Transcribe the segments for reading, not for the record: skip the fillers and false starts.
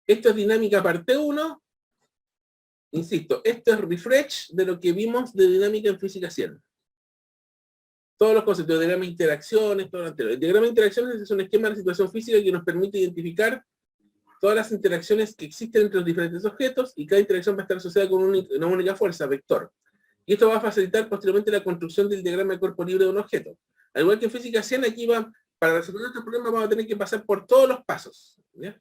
Esto es dinámica parte 1. Insisto, esto es refresh de lo que vimos de dinámica en física 100. Todos los conceptos de diagrama de interacciones, todo lo anterior. El diagrama de interacciones es un esquema de situación física que nos permite identificar todas las interacciones que existen entre los diferentes objetos, y cada interacción va a estar asociada con una única fuerza, vector. Y esto va a facilitar posteriormente la construcción del diagrama de cuerpo libre de un objeto. Al igual que en física 100, aquí para resolver estos problemas vamos a tener que pasar por todos los pasos. ¿Ya?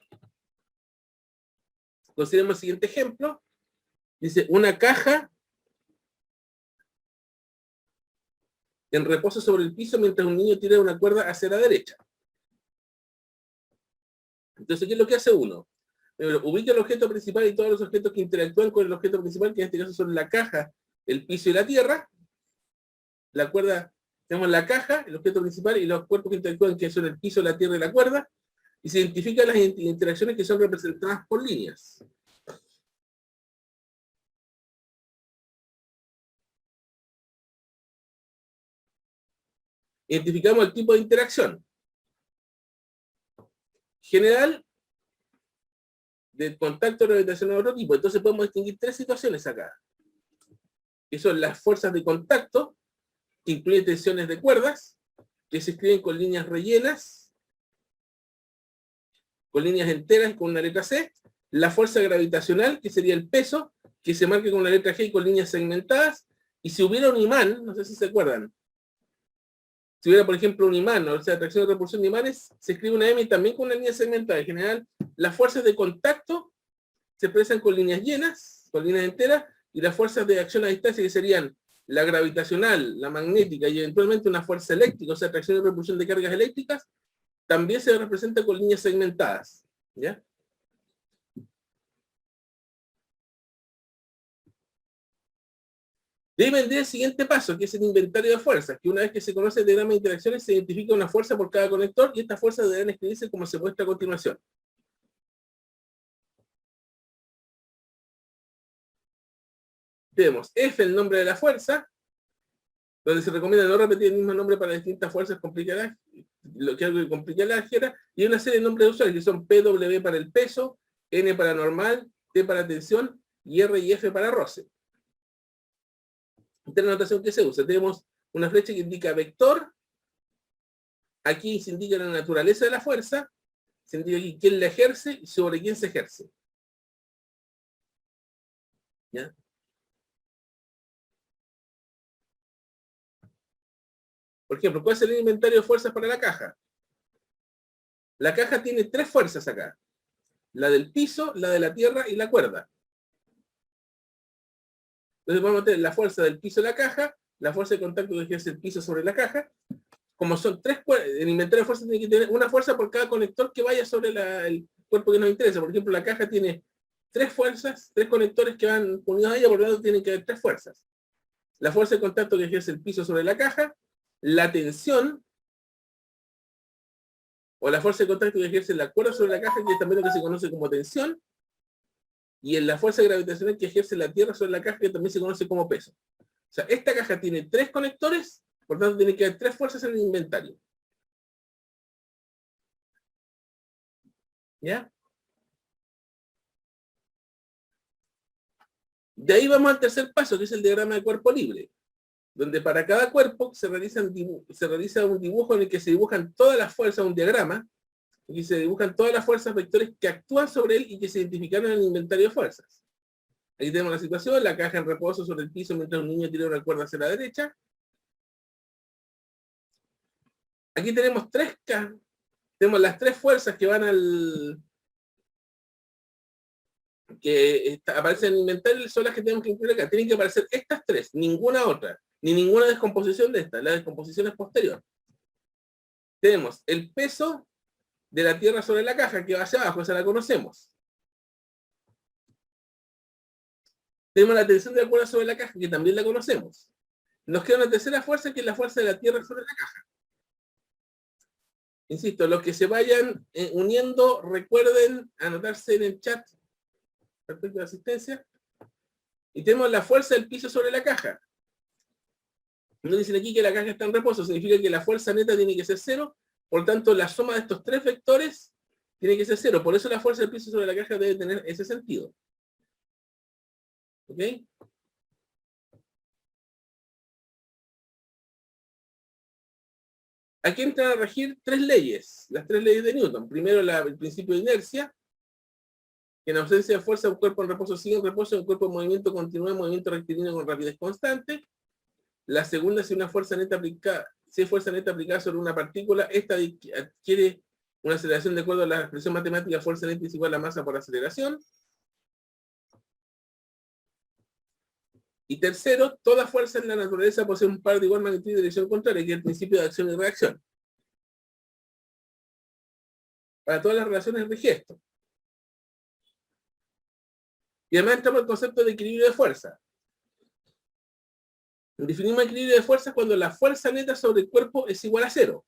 Consideremos el siguiente ejemplo. Dice, una caja en reposo sobre el piso mientras un niño tira una cuerda hacia la derecha. Entonces, ¿qué es lo que hace uno? Primero, ubica el objeto principal y todos los objetos que interactúan con el objeto principal, que en este caso son la caja, el piso y la tierra. La cuerda, tenemos la caja, el objeto principal, y los cuerpos que interactúan, que son el piso, la tierra y la cuerda. Y se identifican las interacciones que son representadas por líneas. Identificamos el tipo de interacción. General, de contacto gravitacional de otro tipo. Entonces podemos distinguir tres situaciones acá. Que son las fuerzas de contacto, que incluyen tensiones de cuerdas, que se escriben con líneas rellenas, con líneas enteras y con una letra C. La fuerza gravitacional, que sería el peso, que se marca con una letra G y con líneas segmentadas. Y si hubiera un imán, no sé si se acuerdan, si hubiera, por ejemplo, un imán, o sea, atracción y repulsión de imanes, se escribe una M también con una línea segmentada. En general, las fuerzas de contacto se expresan con líneas llenas, con líneas enteras, y las fuerzas de acción a distancia, que serían la gravitacional, la magnética y eventualmente una fuerza eléctrica, o sea, atracción y repulsión de cargas eléctricas, también se representa con líneas segmentadas. ¿Ya? De ahí vendría el siguiente paso, que es el inventario de fuerzas, que una vez que se conoce el diagrama de interacciones, se identifica una fuerza por cada conector, y estas fuerzas deben escribirse como se muestra a continuación. Tenemos F, el nombre de la fuerza, donde se recomienda no repetir el mismo nombre para distintas fuerzas complicadas, lo que algo complica la álgebra, y una serie de nombres de usuarios, que son PW para el peso, N para normal, T para tensión, y R y F para roce. Esta es la notación que se usa. Tenemos una flecha que indica vector, aquí se indica la naturaleza de la fuerza, se indica aquí quién la ejerce y sobre quién se ejerce. ¿Ya? Por ejemplo, ¿cuál es el inventario de fuerzas para la caja? La caja tiene tres fuerzas acá. La del piso, la de la tierra y la cuerda. Entonces vamos a tener la fuerza del piso de la caja, la fuerza de contacto que ejerce el piso sobre la caja. Como son tres, el inventario de fuerzas tiene que tener una fuerza por cada conector que vaya sobre el cuerpo que nos interesa. Por ejemplo, la caja tiene tres fuerzas, tres conectores que van unidos a ella, por lo tanto tienen que haber tres fuerzas. La fuerza de contacto que ejerce el piso sobre la caja, la tensión, o la fuerza de contacto que ejerce la cuerda sobre la caja, que es también lo que se conoce como tensión, y en la fuerza gravitacional que ejerce la tierra sobre la caja, que también se conoce como peso. O sea, esta caja tiene tres conectores, por tanto tiene que haber tres fuerzas en el inventario. ¿Ya? De ahí vamos al tercer paso, que es el diagrama de cuerpo libre, donde para cada cuerpo se realiza un dibujo en el que se dibujan todas las fuerzas, un diagrama, y se dibujan todas las fuerzas vectores que actúan sobre él y que se identificaron en el inventario de fuerzas. Aquí tenemos la situación, la caja en reposo sobre el piso mientras un niño tira una cuerda hacia la derecha. Aquí tenemos tenemos las tres fuerzas que van que aparecen en el inventario, son las que tenemos que incluir acá. Tienen que aparecer estas tres, ninguna otra, ni ninguna descomposición de esta. La descomposición es posterior. Tenemos el peso de la tierra sobre la caja, que va hacia abajo, esa la conocemos. Tenemos la tensión de la cuerda sobre la caja, que también la conocemos. Nos queda una tercera fuerza, que es la fuerza de la tierra sobre la caja. Insisto, los que se vayan uniendo, recuerden anotarse en el chat respecto a la asistencia. Y tenemos la fuerza del piso sobre la caja. Nos dicen aquí que la caja está en reposo, significa que la fuerza neta tiene que ser cero, por tanto la suma de estos tres vectores tiene que ser 0. Por eso la fuerza del piso sobre la caja debe tener ese sentido. ¿Ok? Aquí entran a regir 3 leyes, las 3 leyes de Newton. Primero, el principio de inercia, que en ausencia de fuerza un cuerpo en reposo sigue en reposo, un cuerpo en movimiento continúa en movimiento rectilíneo con rapidez constante. La segunda, si hay fuerza neta aplicada sobre una partícula, esta adquiere una aceleración de acuerdo a la expresión matemática, fuerza neta es igual a masa por aceleración. Y tercero, toda fuerza en la naturaleza posee un par de igual magnitud y dirección contraria, que es el principio de acción y reacción. Para todas las relaciones rige esto. Y además entramos al concepto de equilibrio de fuerza. Definimos equilibrio de fuerza cuando la fuerza neta sobre el cuerpo es igual a 0.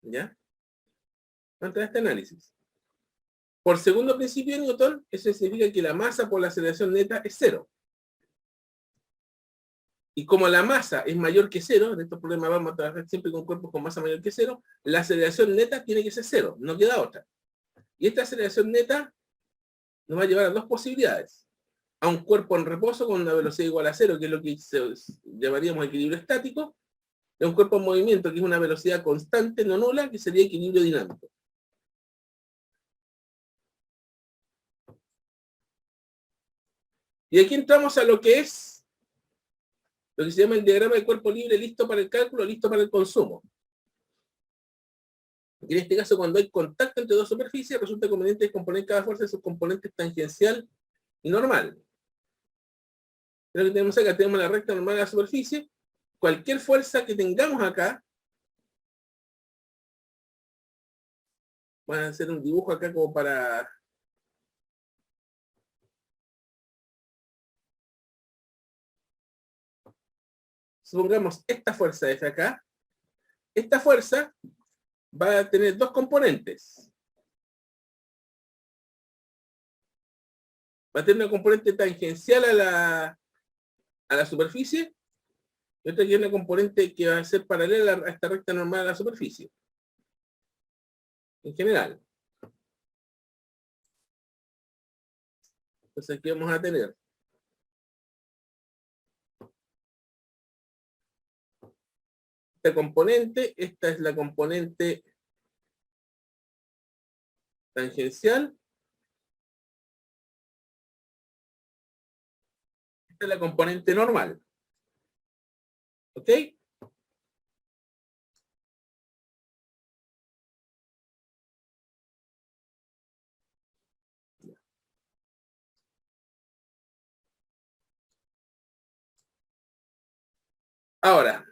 ¿Ya? Antes de este análisis. Por segundo principio de Newton, eso significa que la masa por la aceleración neta es 0. Y como la masa es mayor que 0, en estos problemas vamos a trabajar siempre con cuerpos con masa mayor que 0, la aceleración neta tiene que ser 0, no queda otra. Y esta aceleración neta nos va a llevar a dos posibilidades. A un cuerpo en reposo con una velocidad igual a 0, que es lo que llamaríamos equilibrio estático, y a un cuerpo en movimiento, que es una velocidad constante, no nula, que sería equilibrio dinámico. Y aquí entramos a lo que es lo que se llama el diagrama de cuerpo libre, listo para el cálculo, listo para el consumo. En este caso, cuando hay contacto entre dos superficies, resulta conveniente descomponer cada fuerza de sus componentes tangencial y normal. Lo que tenemos acá, tenemos la recta normal de la superficie. Cualquier fuerza que tengamos acá, voy a hacer un dibujo acá como para... Supongamos esta fuerza F acá. Esta fuerza va a tener dos componentes. Va a tener una componente tangencial a la superficie y otra que es una componente que va a ser paralela a esta recta normal a la superficie. En general. Entonces aquí vamos a tener esta componente, esta es la componente tangencial, esta es la componente normal. ¿Ok? Ahora,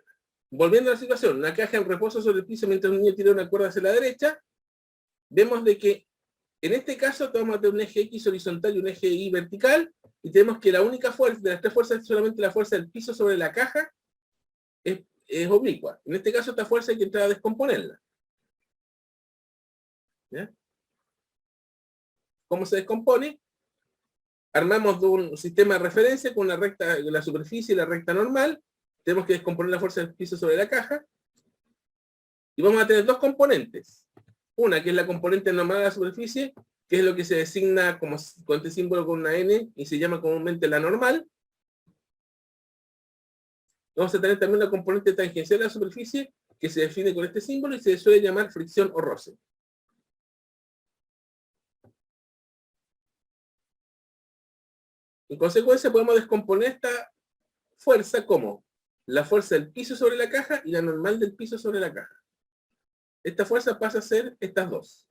volviendo a la situación, una caja en reposo sobre el piso mientras un niño tira una cuerda hacia la derecha, vemos de que en este caso vamos a tener un eje X horizontal y un eje Y vertical, y tenemos que la única fuerza, de las tres fuerzas, es solamente la fuerza del piso sobre la caja, es oblicua. En este caso, esta fuerza hay que entrar a descomponerla. ¿Ya? ¿Cómo se descompone? Armamos un sistema de referencia con la superficie y la recta normal. Tenemos que descomponer la fuerza del piso sobre la caja. Y vamos a tener dos componentes. Una, que es la componente normal de la superficie, que es lo que se designa con este símbolo con una N, y se llama comúnmente la normal. Vamos a tener también una componente tangencial de la superficie, que se define con este símbolo, y se suele llamar fricción o roce. En consecuencia, podemos descomponer esta fuerza como la fuerza del piso sobre la caja y la normal del piso sobre la caja. Esta fuerza pasa a ser estas dos.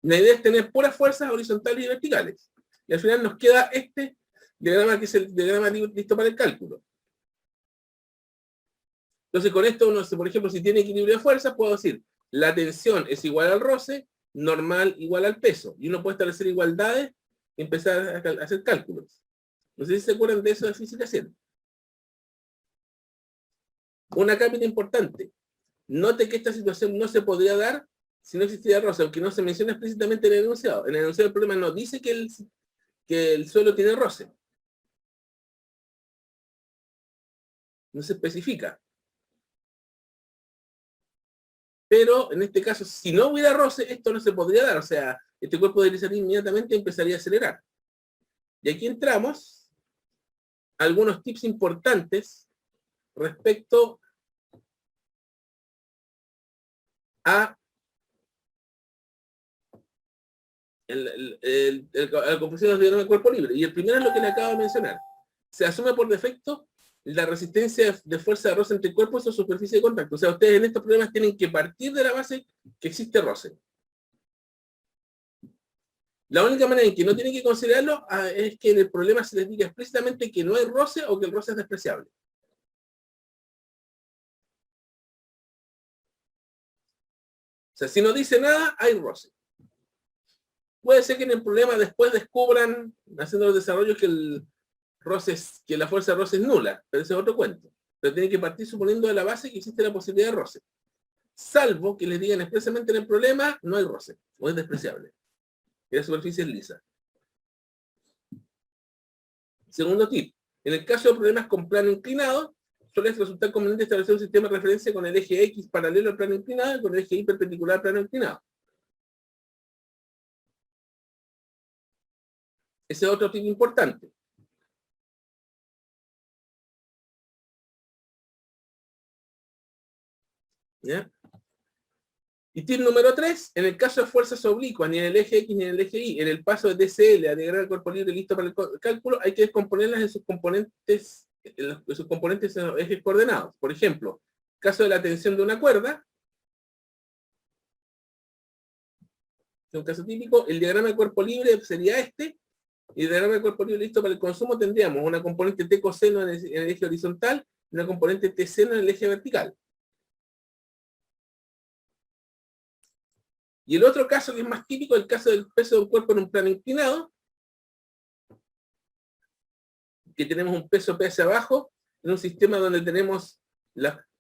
La idea es tener puras fuerzas horizontales y verticales. Y al final nos queda este diagrama, que es el diagrama listo para el cálculo. Entonces con esto uno, por ejemplo, si tiene equilibrio de fuerzas, puedo decir, la tensión es igual al roce, normal igual al peso. Y uno puede establecer igualdades y empezar a hacer cálculos. No sé si se acuerdan de eso de física 100. Una cápita importante. Note que esta situación no se podría dar si no existiera roce, aunque no se menciona explícitamente en el enunciado. En el enunciado del problema no dice que el suelo tiene roce. No se especifica. Pero en este caso, si no hubiera roce, esto no se podría dar. O sea, este cuerpo deslizaría inmediatamente y empezaría a acelerar. Y aquí entramos a algunos tips importantes respecto a la composición del diagrama de cuerpo libre. Y el primero es lo que le acabo de mencionar. Se asume por defecto la resistencia de fuerza de roce entre cuerpos o superficie de contacto. O sea, ustedes en estos problemas tienen que partir de la base que existe roce. La única manera en que no tienen que considerarlo es que en el problema se les diga explícitamente que no hay roce o que el roce es despreciable. O sea, si no dice nada, hay roce. Puede ser que en el problema después descubran, haciendo los desarrollos, que la fuerza de roce es nula, pero ese es otro cuento. Pero tienen que partir suponiendo de la base que existe la posibilidad de roce. Salvo que les digan expresamente en el problema, no hay roce, o es despreciable. Y la superficie es lisa. Segundo tip. En el caso de problemas con plano inclinado, suele resultar conveniente establecer un sistema de referencia con el eje X paralelo al plano inclinado y con el eje Y perpendicular al plano inclinado. Ese es otro tip importante. ¿Ya? Y tip número 3, en el caso de fuerzas oblicuas, ni en el eje X ni en el eje Y, en el paso de DCL a diagrama del cuerpo libre listo para el cálculo, hay que descomponerlas en sus componentes en los ejes coordenados. Por ejemplo, caso de la tensión de una cuerda, en un caso típico, el diagrama de cuerpo libre sería este, y el diagrama de cuerpo libre listo para el consumo tendríamos una componente T coseno en el eje horizontal y una componente T seno en el eje vertical. Y el otro caso que es más típico, el caso del peso de un cuerpo en un plano inclinado, que tenemos un peso P hacia abajo, en un sistema donde tenemos,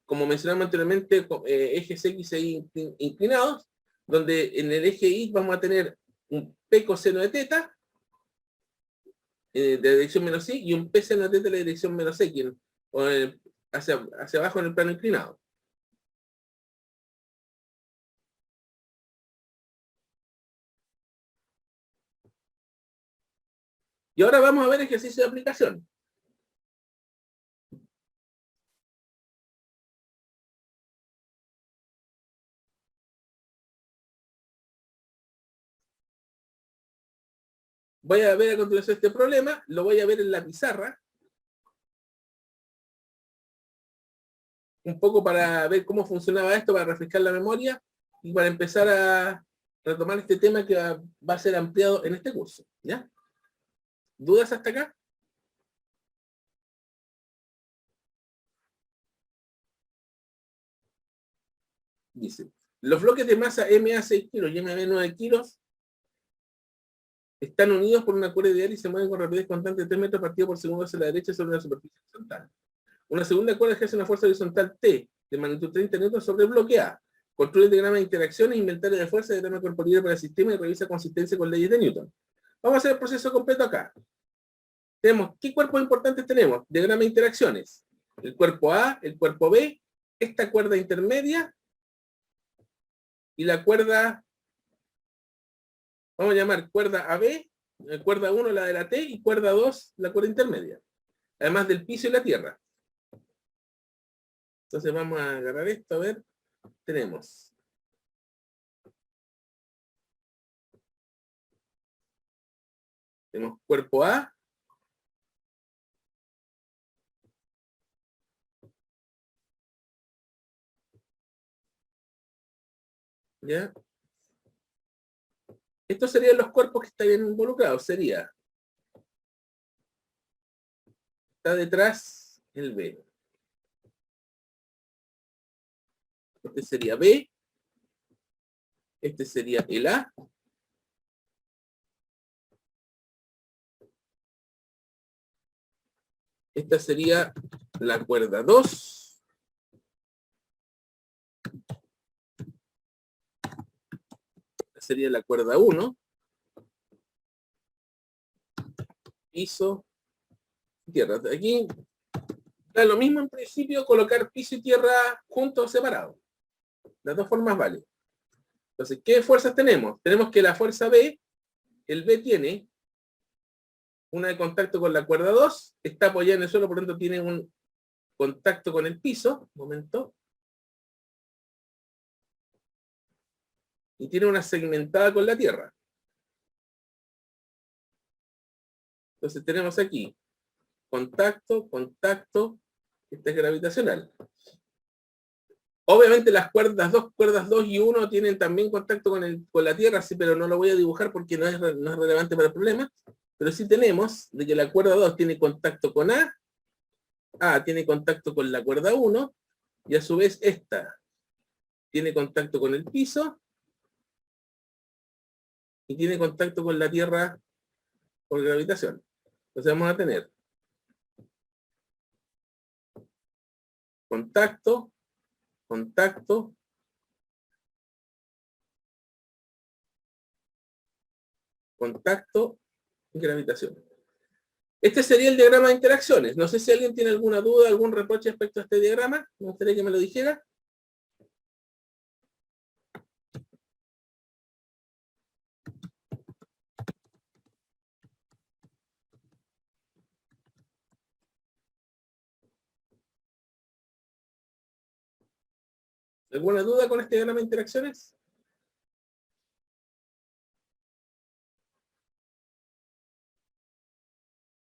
como mencionamos anteriormente, ejes X e Y inclinados, donde en el eje Y vamos a tener un P coseno de teta, de dirección menos Y, y un P seno de teta de la dirección menos X, hacia abajo en el plano inclinado. Y ahora vamos a ver ejercicio de aplicación. Voy a ver a continuación este problema, lo voy a ver en la pizarra, un poco para ver cómo funcionaba esto, para refrescar la memoria, y para empezar a retomar este tema que va a ser ampliado en este curso. ¿Ya? ¿Dudas hasta acá? Dice, los bloques de masa MA 6 kilos y MB 9 kilos están unidos por una cuerda ideal y se mueven con rapidez constante de 3 metros partido por segundo hacia la derecha sobre una superficie horizontal. Una segunda cuerda ejerce una fuerza horizontal T de magnitud 30 newtons sobre el bloque A. Construye el diagrama de interacciones, inventario de fuerza, diagrama corporal para el sistema y revisa consistencia con leyes de Newton. Vamos a hacer el proceso completo acá. Tenemos, ¿qué cuerpos importantes tenemos? Diagrama de interacciones. El cuerpo A, el cuerpo B, esta cuerda intermedia y la cuerda, vamos a llamar cuerda AB, cuerda 1 la de la T y cuerda 2 la cuerda intermedia. Además del piso y la tierra. Entonces vamos a agarrar esto, a ver. Tenemos cuerpo A, ¿ya? Estos serían los cuerpos que estarían involucrados. Sería, está detrás el B. Este sería B. Este sería el A. Esta sería la cuerda 2. Esta sería la cuerda 1. Piso, tierra. Aquí da lo mismo en principio colocar piso y tierra juntos o separados. Las dos formas valen. Entonces, ¿qué fuerzas tenemos? Tenemos que la fuerza B, el B tiene una de contacto con la cuerda 2, está apoyada en el suelo, por lo tanto tiene un contacto con el piso, un momento, y tiene una segmentada con la tierra. Entonces tenemos aquí contacto, contacto, esta es gravitacional. Obviamente las cuerdas 2 y 1 tienen también contacto con la tierra, sí, pero no lo voy a dibujar porque no es relevante para el problema. Pero sí tenemos de que la cuerda 2 tiene contacto con A tiene contacto con la cuerda 1, y a su vez esta tiene contacto con el piso, y tiene contacto con la tierra por gravitación. Entonces vamos a tener contacto, contacto, contacto y gravitación. Este sería el diagrama de interacciones. No sé si alguien tiene alguna duda, algún reproche respecto a este diagrama. Me gustaría que me lo dijera. ¿Alguna duda con este diagrama de interacciones?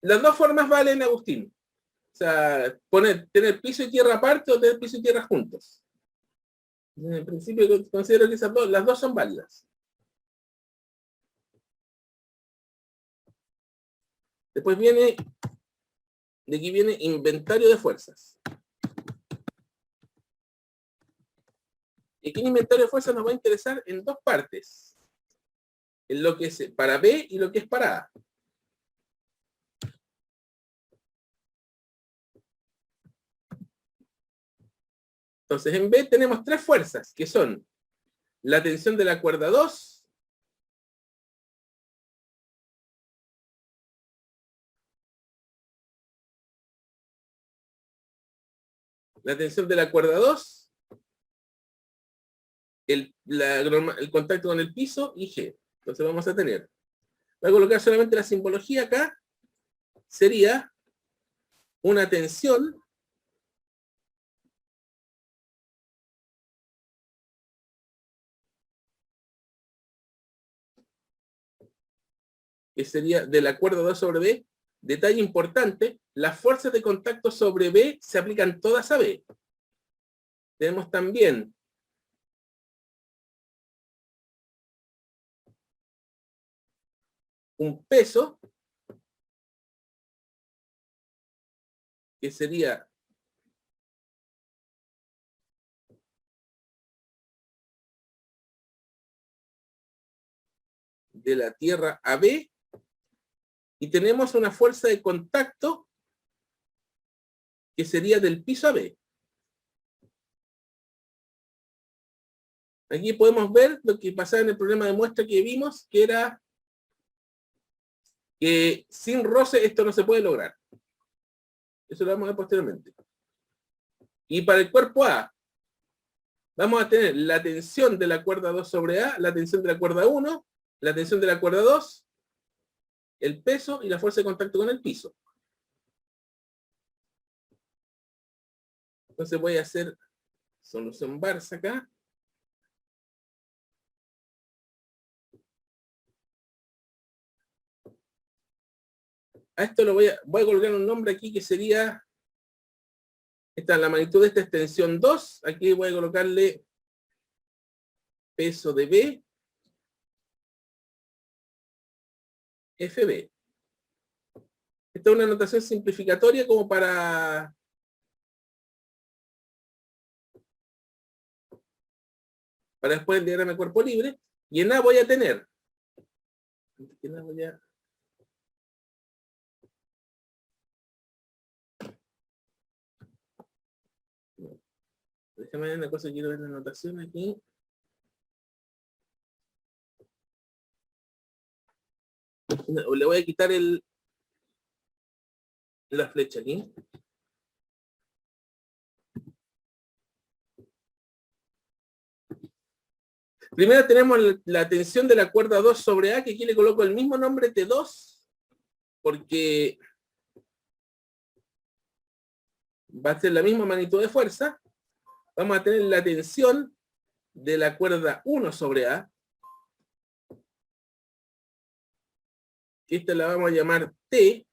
Las dos formas valen, Agustín. O sea, tener piso y tierra aparte o tener piso y tierra juntos. En principio considero que las dos son válidas. Después de aquí viene inventario de fuerzas. Y aquí en inventario de fuerzas nos va a interesar en dos partes. En lo que es para B y lo que es para A. Entonces en B tenemos tres fuerzas, que son la tensión de la cuerda 2, la tensión de la cuerda 2, el contacto con el piso y G. Entonces vamos a tener, voy a colocar solamente la simbología acá, sería una tensión que sería de la cuerda 2 sobre B. Detalle importante, las fuerzas de contacto sobre B se aplican todas a B. Tenemos también un peso, que sería de la tierra a B, y tenemos una fuerza de contacto que sería del piso a B. Aquí podemos ver lo que pasaba en el problema de muestra que vimos, que era que sin roce esto no se puede lograr. Eso lo vamos a ver posteriormente. Y para el cuerpo A, vamos a tener la tensión de la cuerda 2 sobre A, la tensión de la cuerda 1, la tensión de la cuerda 2, el peso y la fuerza de contacto con el piso. Entonces voy a hacer solución Barça acá. A esto lo voy a colocar un nombre aquí que sería, esta, la magnitud de esta extensión 2, aquí voy a colocarle peso de B, FB. Esta es una notación simplificatoria como para después el diagrama de cuerpo libre. Y en A voy a tener, déjame ver una cosa, quiero ver la notación aquí. Le voy a quitar la flecha aquí. Primero tenemos la tensión de la cuerda 2 sobre A, que aquí le coloco el mismo nombre T2, porque va a ser la misma magnitud de fuerza. Vamos a tener la tensión de la cuerda 1 sobre A, que esta la vamos a llamar T,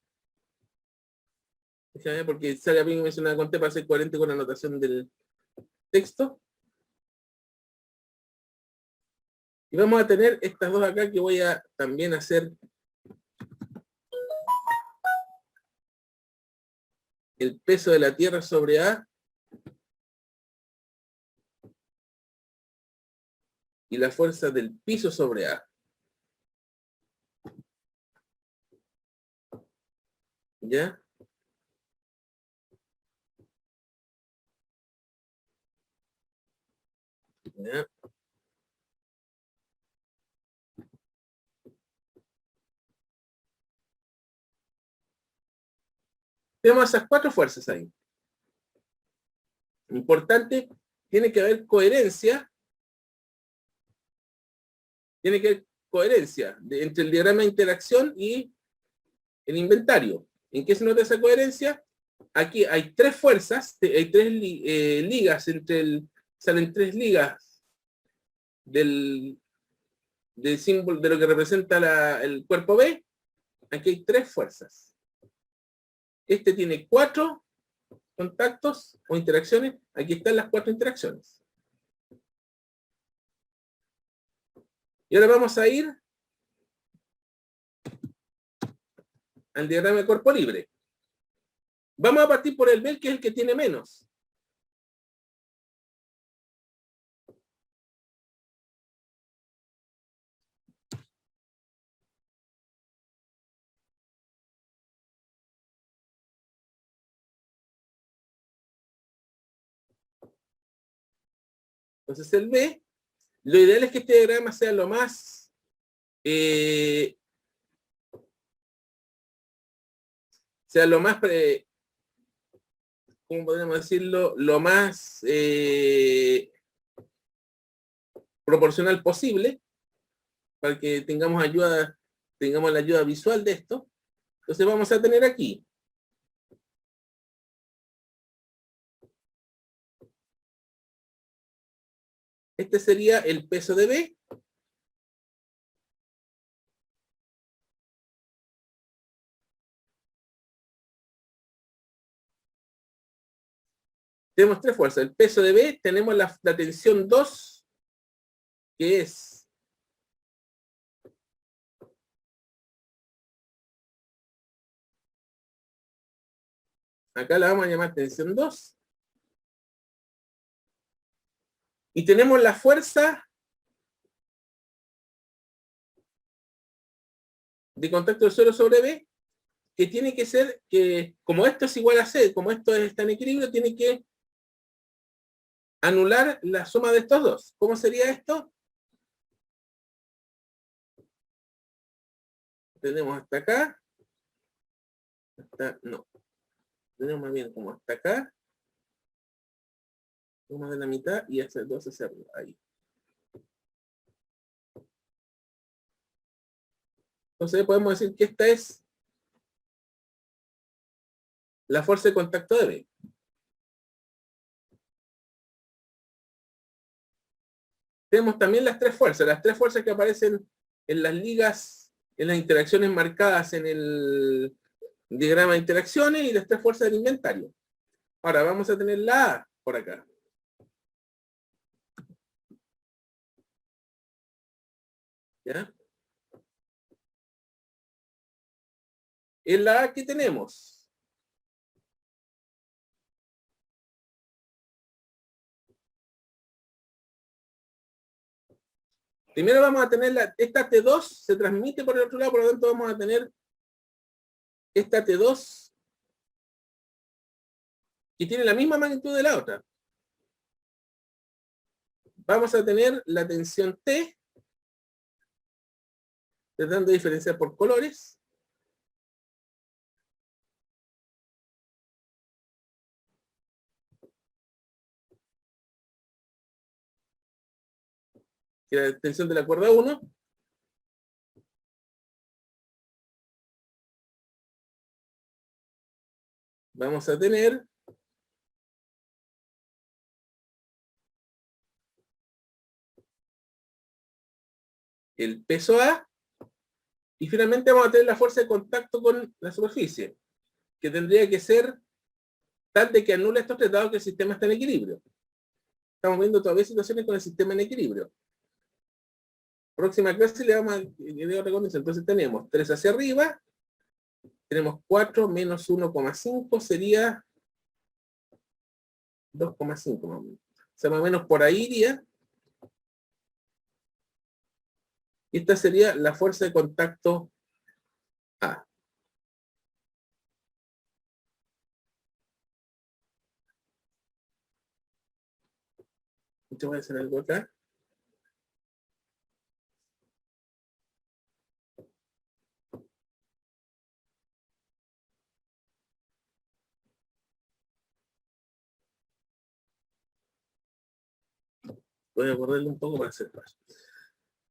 porque sale bien mencionada con T para ser coherente con la anotación del texto. Y vamos a tener estas dos acá que voy a también hacer el peso de la Tierra sobre A y la fuerza del piso sobre A. ¿Ya? ¿Ya? Tenemos esas cuatro fuerzas ahí. Importante, tiene que haber coherencia. Tiene que haber coherencia entre el diagrama de interacción y el inventario. ¿En qué se nota esa coherencia? Aquí hay tres fuerzas, hay tres ligas, salen tres ligas del símbolo de lo que representa el cuerpo B. Aquí hay tres fuerzas. Este tiene 4 contactos o interacciones. Aquí están las 4 interacciones. Y ahora vamos a ir al diagrama de cuerpo libre. Vamos a partir por el B, que es el que tiene menos. Entonces el B, lo ideal es que este diagrama sea lo más ¿cómo podríamos decirlo? Lo más proporcional posible, para que tengamos la ayuda visual de esto. Entonces vamos a tener aquí este sería el peso de B. Tenemos tres fuerzas. El peso de B, tenemos la tensión 2, que es acá la vamos a llamar tensión 2. Y tenemos la fuerza de contacto del suelo sobre B, que tiene que ser, que como esto es igual a C, como esto está en equilibrio, tiene que anular la suma de estos dos. ¿Cómo sería esto? Tenemos hasta acá. No. Tenemos más bien como hasta acá. Suma de la mitad y hacer 2 hacia arriba. Ahí. Entonces podemos decir que esta es la fuerza de contacto de B. Tenemos también las tres fuerzas que aparecen en las ligas, en las interacciones marcadas en el diagrama de interacciones y las tres fuerzas del inventario. Ahora vamos a tener la A por acá. ¿Ya? En la A, ¿qué tenemos? Primero vamos a tener esta T2, se transmite por el otro lado, por lo tanto vamos a tener esta T2 que tiene la misma magnitud de la otra. Vamos a tener la tensión T, tratando de diferenciar por colores. que es la extensión de la cuerda 1. Vamos a tener el peso A, y finalmente vamos a tener la fuerza de contacto con la superficie, que tendría que ser tal de que anula estos tres dados que el sistema está en equilibrio. Estamos viendo todavía situaciones con el sistema en equilibrio. Próxima clase le vamos a dar otra condición. Entonces tenemos 3 hacia arriba, tenemos 4 menos 1,5 sería 2,5 más o menos. O sea, más o menos por ahí iría. Y esta sería la fuerza de contacto A. Yo voy a hacer algo acá. Voy a borrarle un poco para hacer paso.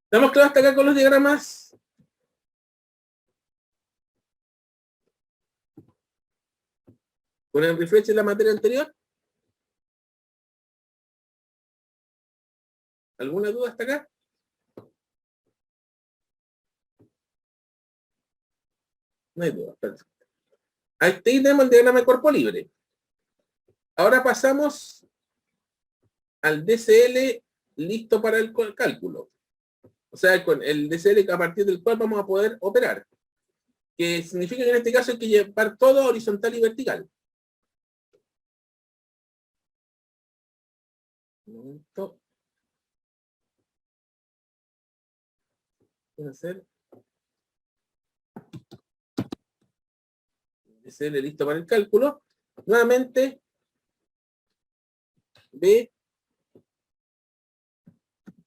¿Estamos claros hasta acá con los diagramas? ¿Con el refresh de la materia anterior? ¿Alguna duda hasta acá? No hay duda, perfecto. Ahí tenemos el diagrama de cuerpo libre. Ahora pasamos al DCL listo para el cálculo. O sea, con el DCL a partir del cual vamos a poder operar. Que significa que en este caso hay que llevar todo horizontal y vertical. Un momento. Voy a hacer DCL listo para el cálculo. Nuevamente, B.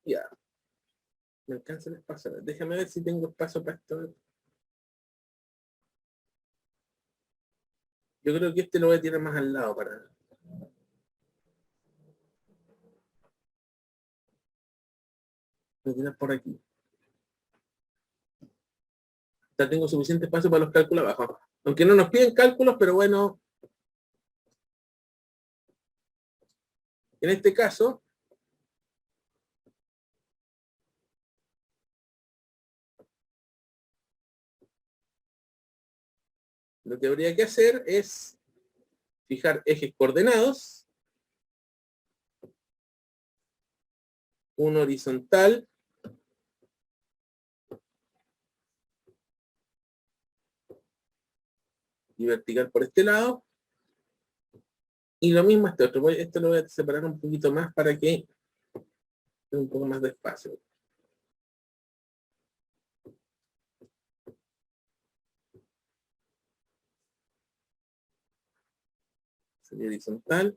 Ya. Me alcanza el espacio. Déjame ver si tengo espacio para esto. Yo creo que este lo voy a tirar más al lado para... Voy a tirar por aquí. Ya tengo suficiente espacio para los cálculos abajo. Aunque no nos piden cálculos, pero bueno. En este caso, lo que habría que hacer es fijar ejes coordenados. Un horizontal. Y vertical por este lado. Y lo mismo este otro. Esto lo voy a separar un poquito más para que tenga un poco más de espacio. Sería horizontal.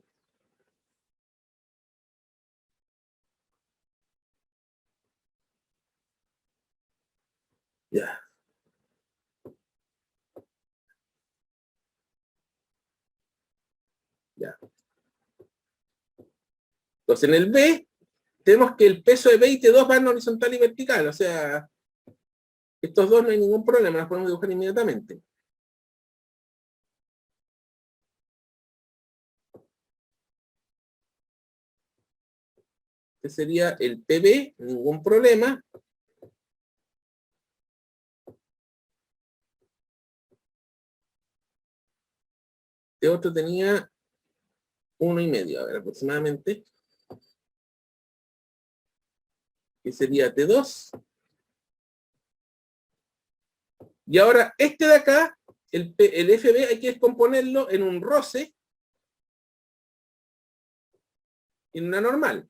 Ya. Ya. Entonces en el B, tenemos que el peso de B y T2 van horizontal y vertical. O sea, estos dos no hay ningún problema, los podemos dibujar inmediatamente. Este sería el PB, ningún problema. Este otro tenía 1,5, a ver, aproximadamente. Que sería T2. Y ahora, este de acá, el FB, hay que descomponerlo en un roce y en una normal.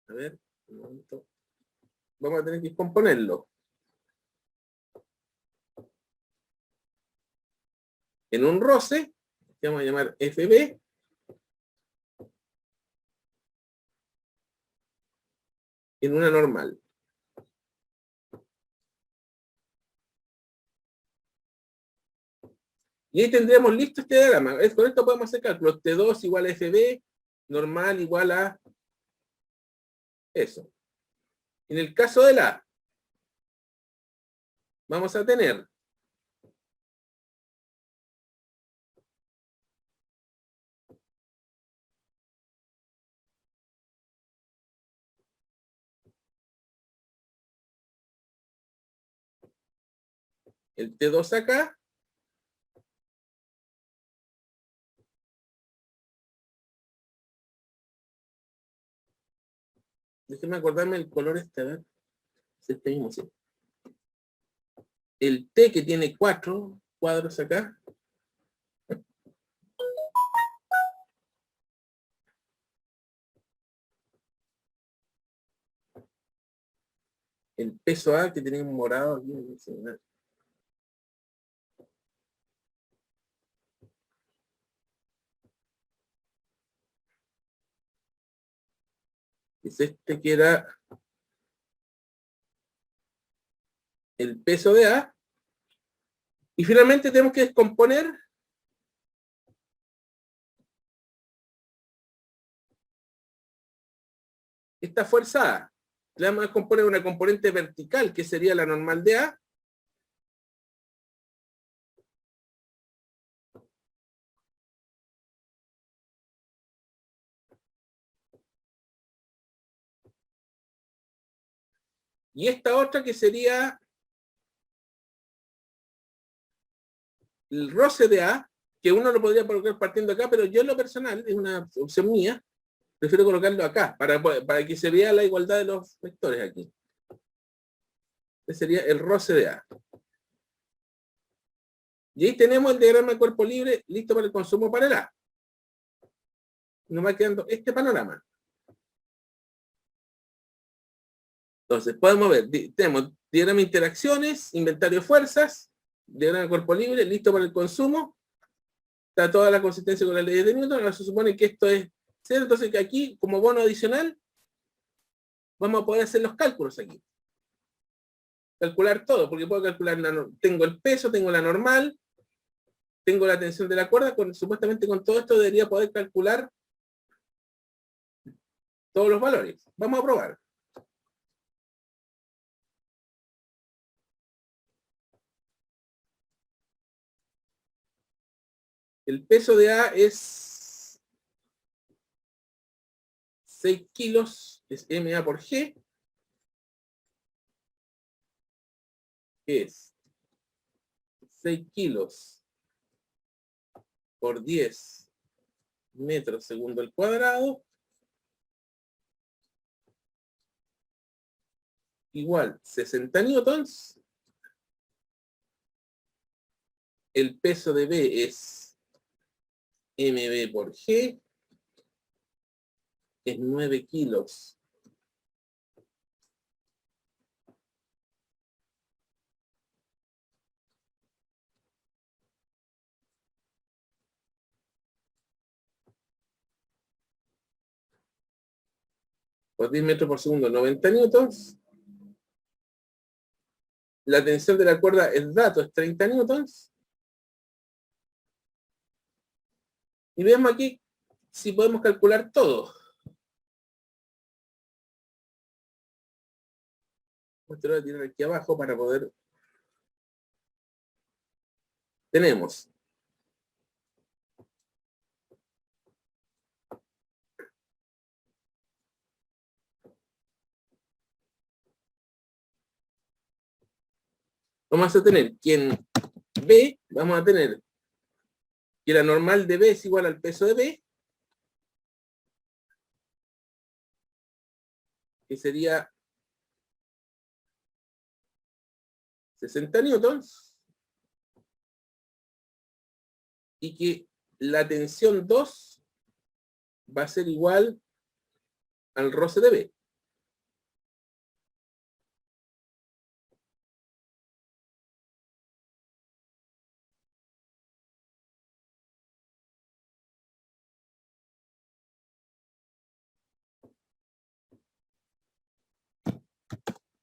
A ver, un momento. Vamos a tener que descomponerlo en un roce, que vamos a llamar FB, en una normal. Y ahí tendríamos listo este diagrama. Con esto podemos hacer cálculos. T2 igual a FB, normal igual a eso. En el caso de la A, vamos a tener el T2 acá, déjenme acordarme el color este, a ver, es este mismo, sí. El T que tiene 4 cuadros acá, el peso A que tiene un morado aquí, es este que era el peso de A, y finalmente tenemos que descomponer esta fuerza A. Le vamos a componer una componente vertical, que sería la normal de A, y esta otra que sería el roce de A, que uno lo podría colocar partiendo acá, pero yo en lo personal, es una opción mía, prefiero colocarlo acá, para que se vea la igualdad de los vectores aquí. Este sería el roce de A. Y ahí tenemos el diagrama de cuerpo libre listo para el consumo para el A. Nos va quedando este panorama. Entonces, podemos ver, tenemos diagrama de interacciones, inventario de fuerzas, diagrama de cuerpo libre, listo para el consumo. Está toda la consistencia con las leyes de Newton. Ahora se supone que esto es cero, entonces que aquí, como bono adicional, vamos a poder hacer los cálculos aquí. Calcular todo, porque puedo calcular, tengo el peso, tengo la normal, tengo la tensión de la cuerda, supuestamente con todo esto debería poder calcular todos los valores. Vamos a probar. El peso de A es 6 kilos, es MA por G, que es 6 kilos por 10 metros segundo al cuadrado, igual 60 newtons. El peso de B es MB por G, es 9 kilos por 10 metros por segundo, 90 newtons. La tensión de la cuerda, el dato es 30 newtons. Y vemos aquí si podemos calcular todo. Esto lo voy a tirar aquí abajo para poder... Tenemos vamos a tener que en B, vamos a tener que la normal de B es igual al peso de B, que sería 60 newtons, y que la tensión 2 va a ser igual al roce de B.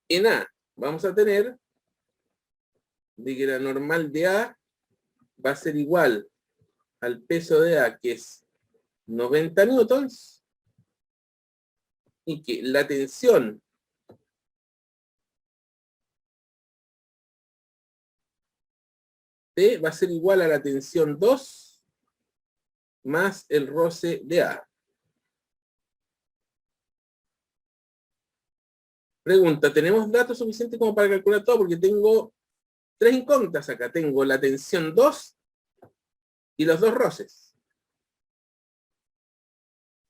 En A vamos a tener de que la normal de A va a ser igual al peso de A, que es 90 newtons, y que la tensión T va a ser igual a la tensión 2 más el roce de A. Pregunta, ¿tenemos datos suficientes como para calcular todo? Porque tengo 3 incógnitas acá. Tengo la tensión 2 y los 2 roces.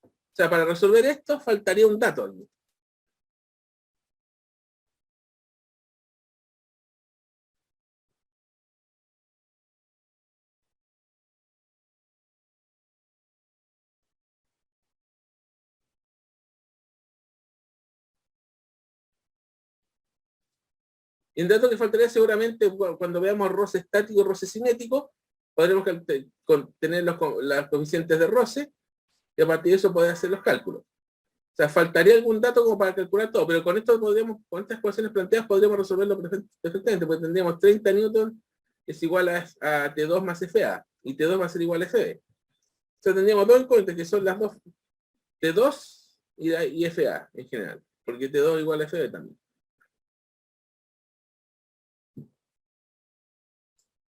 O sea, para resolver esto faltaría un dato. Y el dato que faltaría seguramente cuando veamos roce estático y roce cinético, podremos tener los coeficientes de roce y a partir de eso poder hacer los cálculos. O sea, faltaría algún dato como para calcular todo, pero con esto con estas ecuaciones planteadas podríamos resolverlo perfectamente, porque tendríamos 30 newton es igual a T2 más FA, y T2 va a ser igual a FB. O sea, tendríamos dos incógnitas que son las dos, T2 y FA en general, porque T2 igual a FB también.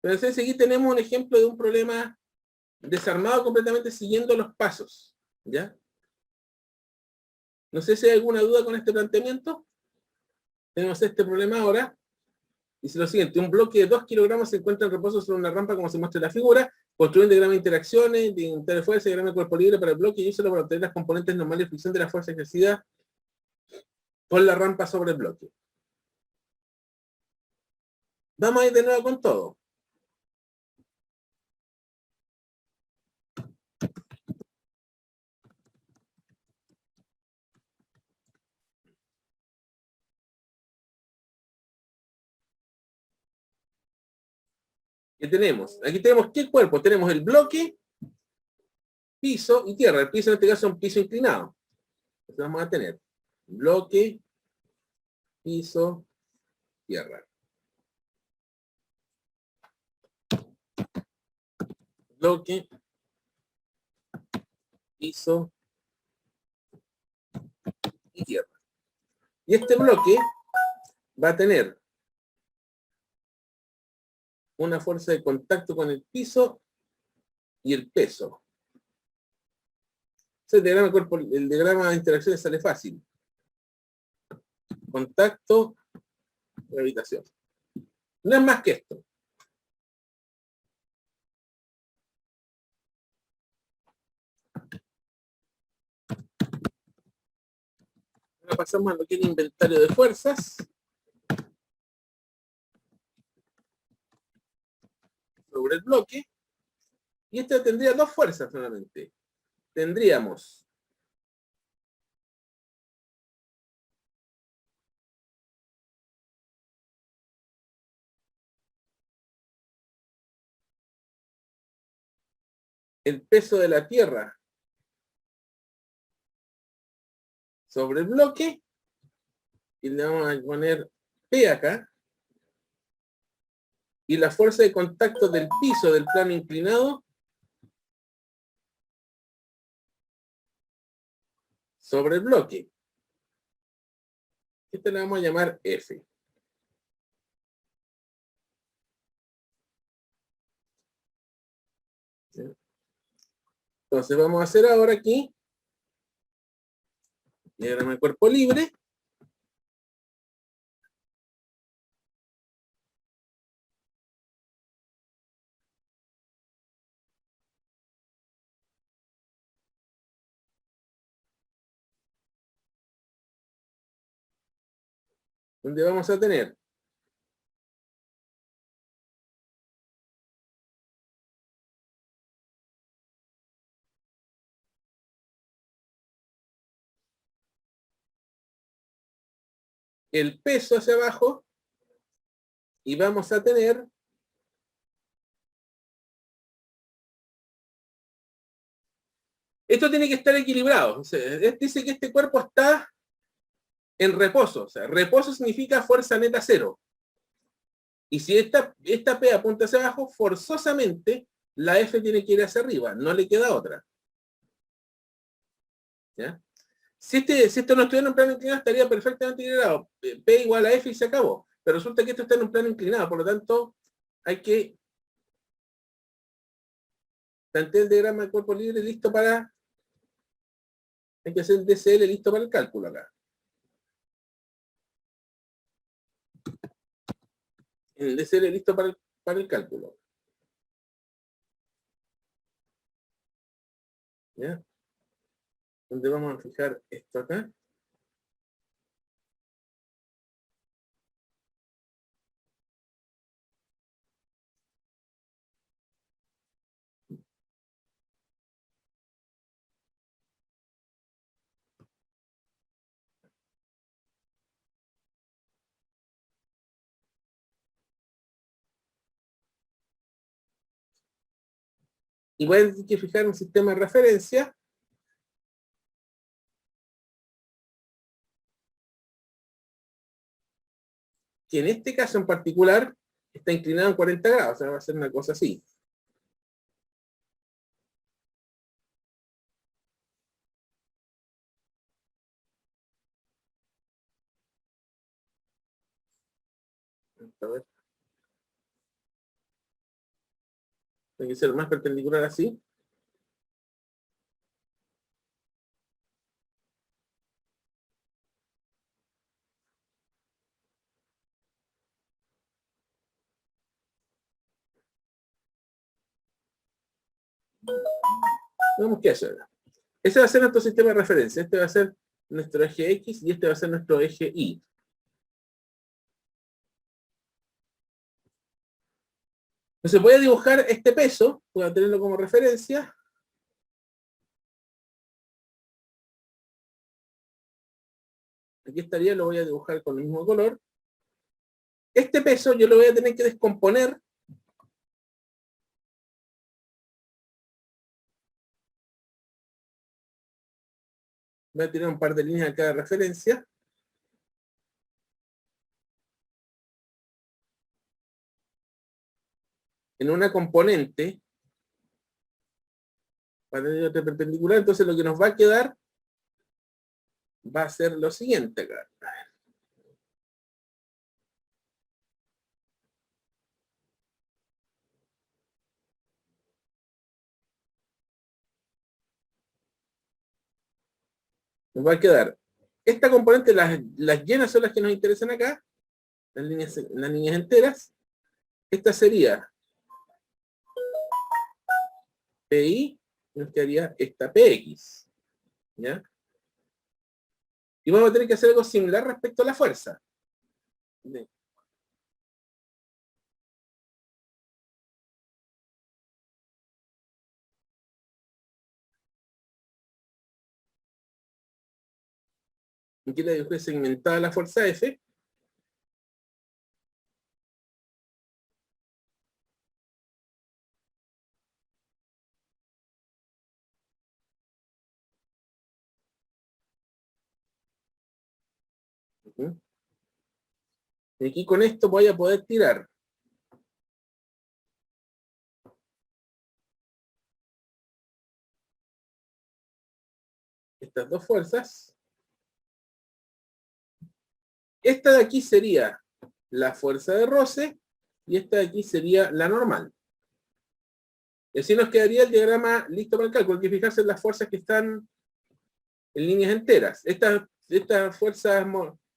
Entonces aquí tenemos un ejemplo de un problema desarmado completamente siguiendo los pasos, ¿ya? No sé si hay alguna duda con este planteamiento. Tenemos este problema ahora. Dice lo siguiente, un bloque de 2 kilogramos se encuentra en reposo sobre una rampa como se muestra en la figura, construye un diagrama de interacciones, de fuerza, diagrama de cuerpo libre para el bloque y úsalo para obtener las componentes normales de fricción de la fuerza ejercida por la rampa sobre el bloque. Vamos a ir de nuevo con todo. ¿Qué tenemos? Aquí tenemos ¿qué cuerpo? Tenemos el bloque, piso y tierra. El piso en este caso es un piso inclinado. Entonces vamos a tener bloque, piso, tierra. Bloque, piso y tierra. Y este bloque va a tener una fuerza de contacto con el piso y el peso. El diagrama de interacciones sale fácil. Contacto, gravitación. No es más que esto. Ahora pasamos a lo que es el inventario de fuerzas. Sobre el bloque. Y este tendría dos fuerzas solamente. Tendríamos el peso de la Tierra sobre el bloque. Y le vamos a poner P acá. Y la fuerza de contacto del piso del plano inclinado sobre el bloque. Esta le vamos a llamar F. Entonces vamos a hacer ahora aquí diagrama de cuerpo libre. Donde vamos a tener el peso hacia abajo y vamos a tener esto tiene que estar equilibrado. O sea, dice que este cuerpo está en reposo. O sea, reposo significa fuerza neta cero. Y si esta P apunta hacia abajo, forzosamente la F tiene que ir hacia arriba, no le queda otra. ¿Ya? Si esto no estuviera en un plano inclinado, estaría perfectamente equilibrado. P igual a F y se acabó. Pero resulta que esto está en un plano inclinado, por lo tanto, hay que plantear el diagrama de cuerpo libre listo para... Hay que hacer el DCL listo para el cálculo acá. El DCL listo para el cálculo. ¿Ya? Donde vamos a fijar esto acá. Y voy a tener que fijar un sistema de referencia que en este caso en particular está inclinado en 40 grados, o sea, va a ser una cosa así. A ver, tiene que ser más perpendicular así. Vamos qué hacer. Ese va a ser nuestro sistema de referencia. Este va a ser nuestro eje X y este va a ser nuestro eje Y. Entonces voy a dibujar este peso, voy a tenerlo como referencia. Aquí estaría, lo voy a dibujar con el mismo color. Este peso yo lo voy a tener que descomponer voy a tirar un par de líneas acá de referencia. En una componente para tener otra perpendicular, entonces lo que nos va a quedar va a ser lo siguiente acá. Nos va a quedar esta componente, las llenas son las que nos interesan acá, las líneas enteras. Esta sería PI, nos quedaría esta PX. ¿Ya? Y vamos a tener que hacer algo similar respecto a la fuerza. Aquí la dibujé segmentada la fuerza F. Y aquí con esto voy a poder tirar estas dos fuerzas. Esta de aquí sería la fuerza de roce y esta de aquí sería la normal. Y así nos quedaría el diagrama listo para el cálculo. Hay que fijarse en las fuerzas que están en líneas enteras. Estas fuerzas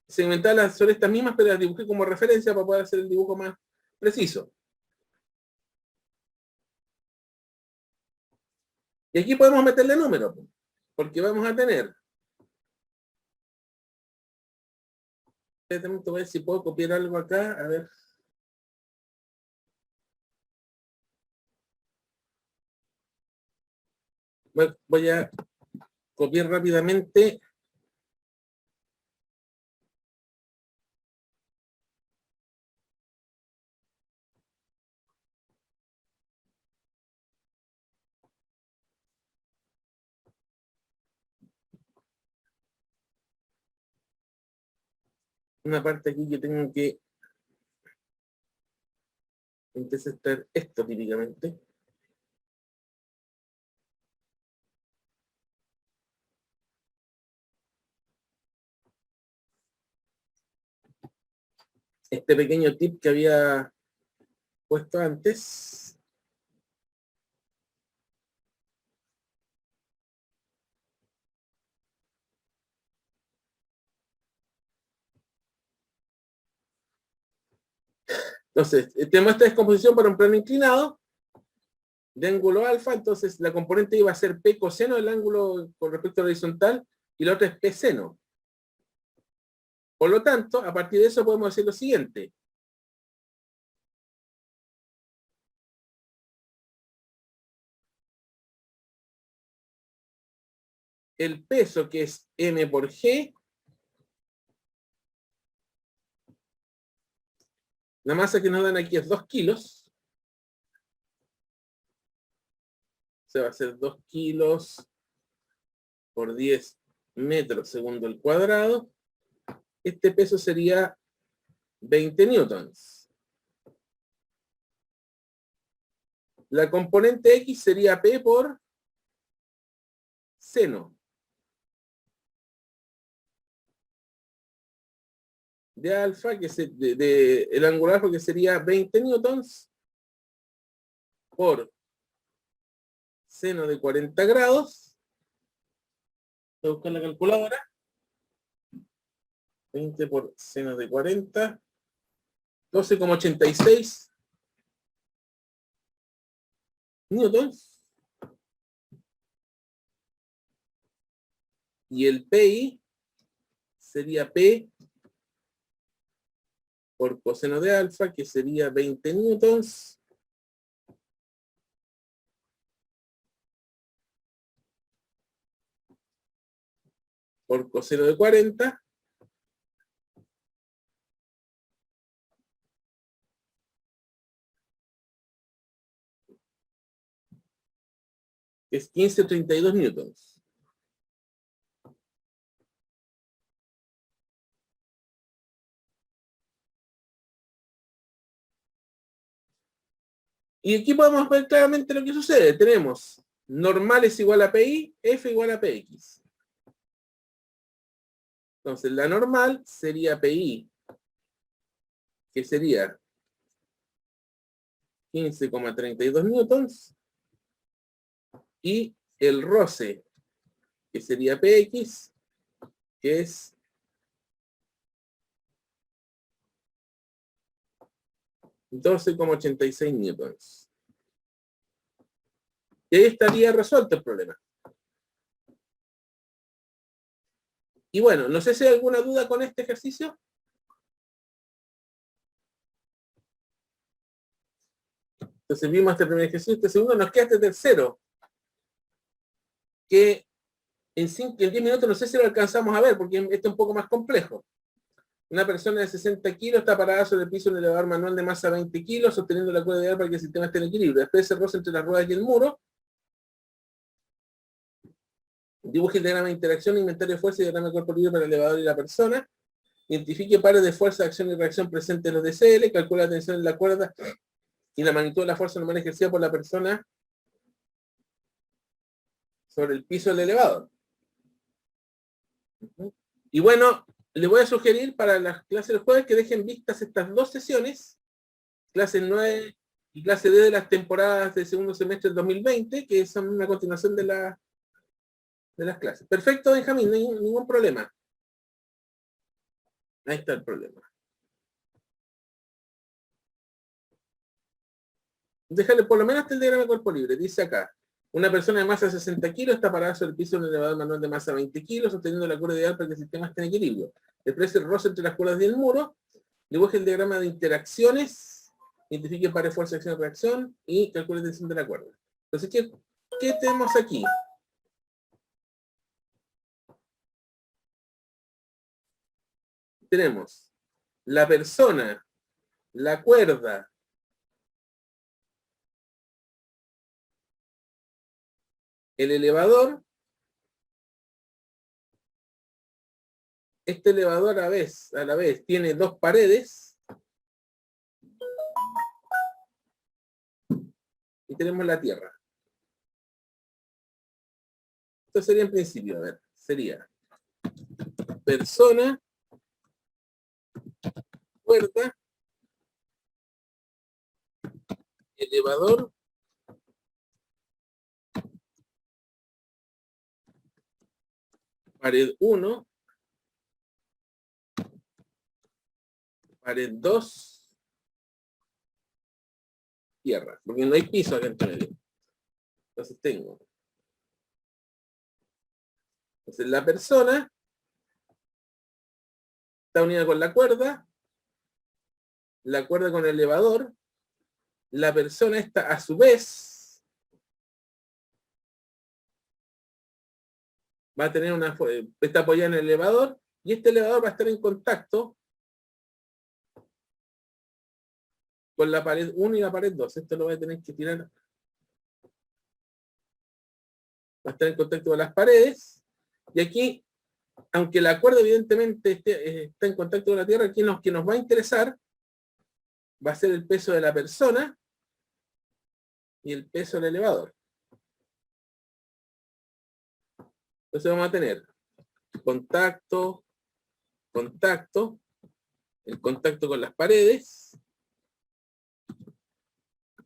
segmentadas son estas mismas, pero las dibujé como referencia para poder hacer el dibujo más preciso. Y aquí podemos meterle números, porque vamos a tener... Voy a ver si puedo copiar algo acá, a ver. Voy a copiar rápidamente una parte aquí que tengo que Entonces está esto típicamente. Este pequeño tip que había puesto antes. Entonces, tenemos esta descomposición para un plano inclinado de ángulo alfa, entonces la componente iba a ser P coseno del ángulo con respecto a la horizontal y la otra es P seno. Por lo tanto, a partir de eso podemos decir lo siguiente. El peso, que es M por G, la masa que nos dan aquí es 2 kilos. Se va a hacer 2 kilos por 10 metros segundo al cuadrado. Este peso sería 20 newtons. La componente X sería P por seno de alfa, que el angular, que sería 20 newtons por seno de 40 grados. Voy a buscar la calculadora. 20 por seno de 40. 12,86 newtons. Y el PI sería P por coseno de alfa, que sería 20 newtons por coseno de 40, que es 15,32 newtons. Y aquí podemos ver claramente lo que sucede. Tenemos normal es igual a PI, F igual a PX. Entonces la normal sería PI, que sería 15,32 newtons, y el roce, que sería PX, que es 12,86 newtons. Y ahí estaría resuelto el problema. Y bueno, no sé si hay alguna duda con este ejercicio. Entonces vimos este primer ejercicio, este segundo, nos queda este tercero, que en 10 minutos no sé si lo alcanzamos a ver, porque este es un poco más complejo. Una persona de 60 kilos está parada sobre el piso de un elevador manual de masa 20 kilos, sosteniendo la cuerda ideal para que el sistema esté en equilibrio. Después se roza entre las ruedas y el muro. Dibuje el diagrama de interacción, inventario de fuerza y diagrama de cuerpo libre para el elevador y la persona. Identifique pares de fuerza, acción y reacción presentes en los DCL. Calcula la tensión en la cuerda y la magnitud de la fuerza normal ejercida por la persona sobre el piso del elevador. Y bueno, les voy a sugerir para las clases del jueves que dejen vistas estas dos sesiones, clase 9 y clase D de las temporadas del segundo semestre del 2020, que son una continuación de las clases. Perfecto, Benjamín, no hay ningún problema. Ahí está el problema. Déjale por lo menos hasta el diagrama de cuerpo libre. Dice acá, una persona de masa de 60 kilos está parada sobre el piso de un elevador manual de masa 20 kilos, sosteniendo la cuerda ideal para que el sistema esté en equilibrio. Exprese el roce entre las cuerdas y el muro. Dibuje el diagrama de interacciones. Identifique pares de fuerza, acción y reacción. Y calcule la tensión de la cuerda. Entonces, ¿qué tenemos aquí? Tenemos la persona, la cuerda, el elevador. Este elevador a la vez tiene dos paredes. y tenemos la Tierra. Esto sería en principio, a ver, sería persona, cuerda, elevador, pared 1, pared 2, tierra, porque no hay piso acá entre medio. Entonces tengo. Entonces la persona está unida con la cuerda con el elevador, la persona está a su vez va a tener está apoyada en el elevador, y este elevador va a estar en contacto con la pared 1 y la pared 2. Esto lo voy a tener que tirar. Va a estar en contacto con las paredes, y aquí, aunque la cuerda evidentemente está en contacto con la Tierra, aquí que nos va a interesar va a ser el peso de la persona y el peso del elevador. Entonces vamos a tener contacto, el contacto con las paredes,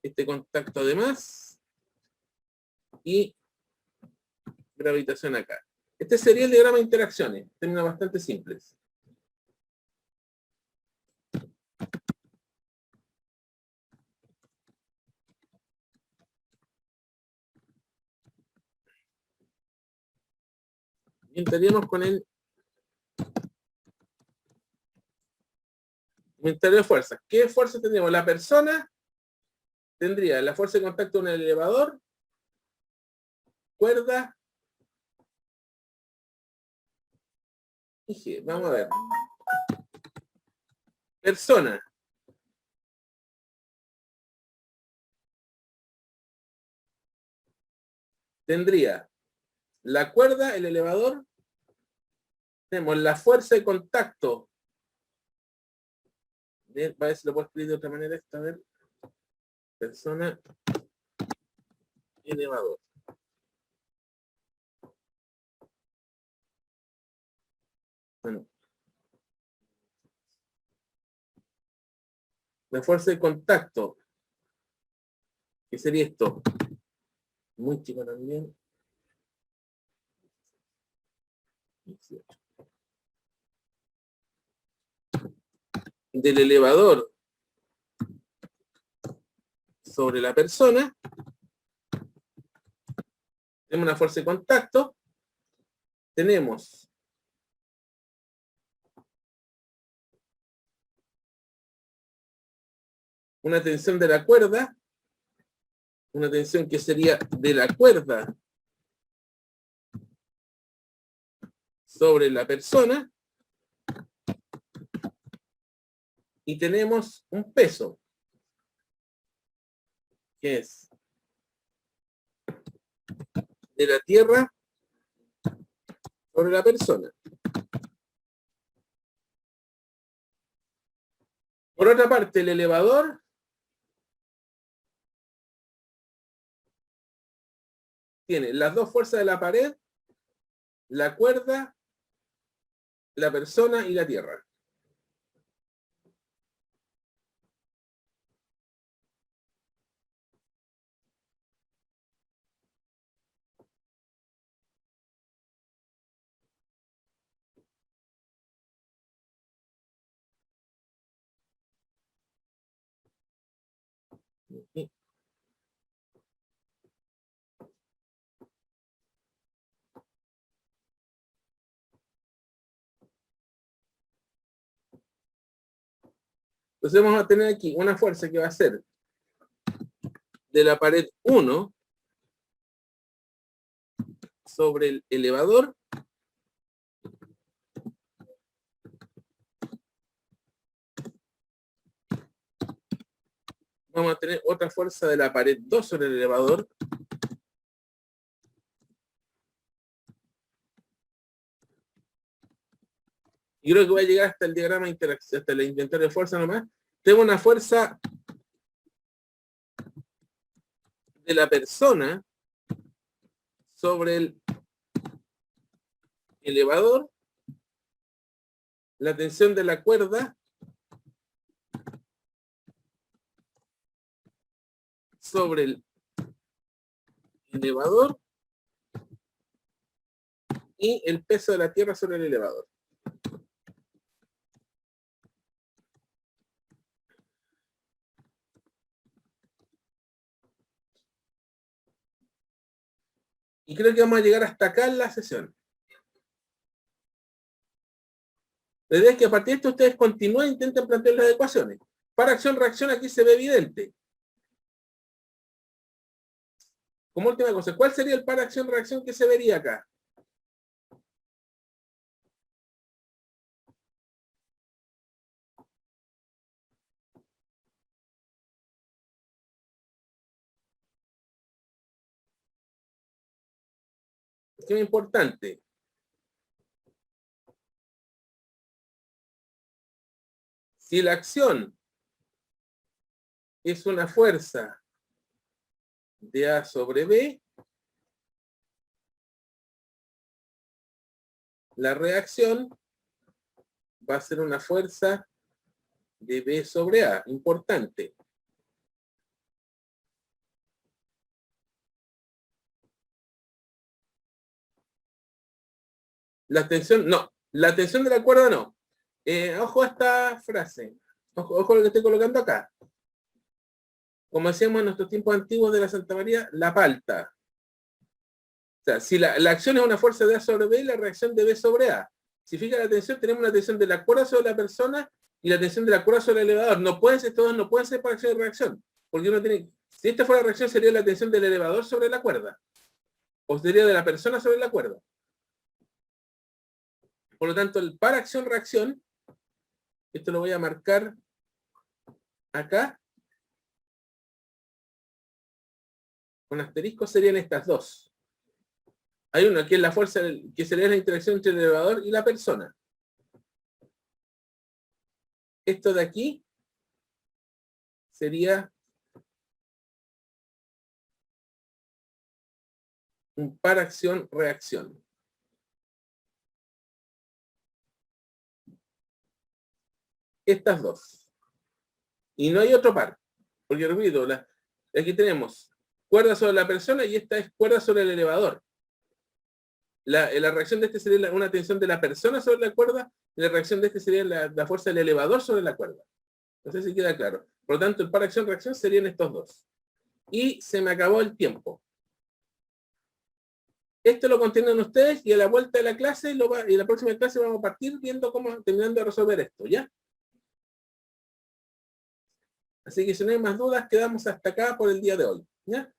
este contacto además, y gravitación acá. Este sería el diagrama de interacciones, términos bastante simples. Y entraríamos con el inventario de fuerzas. ¿Qué fuerza tendríamos? La persona tendría la fuerza de contacto en el elevador, cuerda y G. Vamos a ver. Persona. Tendría la cuerda, el elevador. Tenemos la fuerza de contacto. Bien, a ver si lo puedo escribir de otra manera esto. A ver. Persona, elevador. Bueno. La fuerza de contacto. ¿Qué sería esto? Muy chico también. 18. Del elevador sobre la persona. Tenemos una fuerza de contacto. Tenemos una tensión de la cuerda. Una tensión que sería de la cuerda sobre la persona. Y tenemos un peso, que es de la Tierra sobre la persona. Por otra parte, el elevador tiene las dos fuerzas de la pared, la cuerda, la persona y la Tierra. Entonces vamos a tener aquí una fuerza que va a ser de la pared 1 sobre el elevador. Vamos a tener otra fuerza de la pared 2 sobre el elevador. Y creo que voy a llegar hasta el diagrama de interacción, hasta el inventario de fuerza nomás. Tengo una fuerza de la persona sobre el elevador, la tensión de la cuerda sobre el elevador y el peso de la tierra sobre el elevador. Y creo que vamos a llegar hasta acá en la sesión. La idea es que a partir de esto ustedes continúen e intenten plantear las ecuaciones. Para acción-reacción aquí se ve evidente. Como última cosa, ¿cuál sería el para acción-reacción que se vería acá? ¿Qué es importante? Si la acción es una fuerza de A sobre B, la reacción va a ser una fuerza de B sobre A. Importante. La tensión, no. La tensión de la cuerda no. Ojo a esta frase. Ojo a lo que estoy colocando acá. Como hacíamos en nuestros tiempos antiguos de la Santa María, la palta. O sea, si la acción es una fuerza de A sobre B, la reacción de B sobre A. Si fija la tensión, tenemos una tensión de la cuerda sobre la persona y la tensión de la cuerda sobre el elevador. No pueden ser, todos no pueden ser para acción y reacción. Porque uno tiene, si esta fuera la reacción, sería la tensión del elevador sobre la cuerda. O sería de la persona sobre la cuerda. Por lo tanto, el para acción-reacción, esto lo voy a marcar acá, con asterisco serían estas dos. Hay uno que es la fuerza, que sería la interacción entre el elevador y la persona. Esto de aquí sería un par acción-reacción. Estas dos. Y no hay otro par. Porque repito, aquí tenemos cuerda sobre la persona y esta es cuerda sobre el elevador. La reacción de este sería una tensión de la persona sobre la cuerda y la reacción de este sería la fuerza del elevador sobre la cuerda. No sé si queda claro. Por lo tanto, el par acción-reacción serían estos dos. Y se me acabó el tiempo. Esto lo contienen ustedes y a la vuelta de la clase, y la próxima clase vamos a partir viendo cómo, terminando de resolver esto, ¿ya? Así que si no hay más dudas, quedamos hasta acá por el día de hoy, ¿ya?